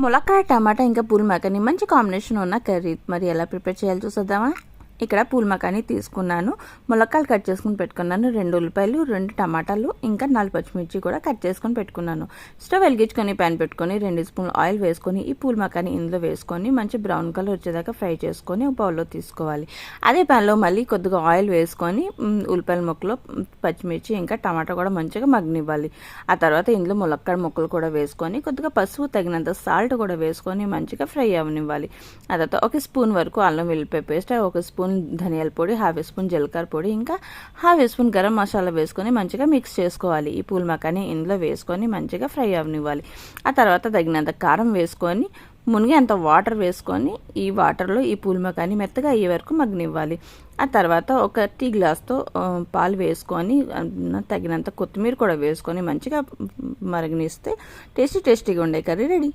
ములక్కాడ టమాటా ఇంకా పూల్ మకాని మంచి కాంబినేషన్ ఉన్న కర్రీ. మరి ఎలా ప్రిపేర్ చేయాలో చూద్దామా. ఇక్కడ పూల్ మకాని తీసుకున్నాను, ములక్కాయలు కట్ చేసుకుని పెట్టుకున్నాను, 2 ఉల్లిపాయలు, 2 టమాటాలు, ఇంకా 4 పచ్చిమిర్చి కూడా కట్ చేసుకొని పెట్టుకున్నాను. స్టవ్ వెలిగించుకొని ప్యాన్ పెట్టుకొని 2 స్పూన్లు ఆయిల్ వేసుకొని ఈ పూల్ మకాని ఇందులో వేసుకొని మంచి బ్రౌన్ కలర్ వచ్చేదాకా ఫ్రై చేసుకొని ఒక బౌల్లో తీసుకోవాలి. అదే ప్యాన్లో మళ్ళీ కొద్దిగా ఆయిల్ వేసుకొని ఉల్లిపాయల ముక్కలు, పచ్చిమిర్చి ఇంకా టమాటా కూడా మంచిగా మగ్గనివ్వాలి. ఆ తర్వాత ఇందులో ములక్కాడ ముక్కలు కూడా వేసుకొని కొద్దిగా పసుపు, తగినంత సాల్ట్ కూడా వేసుకొని మంచిగా ఫ్రై అవనివ్వాలి. ఆ తర్వాత 1 స్పూన్ వరకు అల్లం వెల్లిపాయ పేస్ట్, 1 స్పూన్ ధనియాల పొడి, 1/2 స్పూన్ జీలకర్ర పొడి, ఇంకా 1/2 స్పూన్ గరం మసాలా వేసుకొని మంచిగా మిక్స్ చేసుకోవాలి. ఈ పూల్ మకాని ఇందులో వేసుకొని మంచిగా ఫ్రై అవనివ్వాలి. ఆ తర్వాత తగినంత కారం వేసుకొని మునిగి అంత వాటర్ వేసుకొని ఈ వాటర్లో ఈ పూల్ మకాని మెత్తగా అయ్యే వరకు మగ్గనివ్వాలి. ఆ తర్వాత ఒక టీ గ్లాస్తో పాలు వేసుకొని తగినంత కొత్తిమీర కూడా వేసుకొని మంచిగా మరగనిస్తే టేస్టీగా ఉండే కర్రీ రెడీ.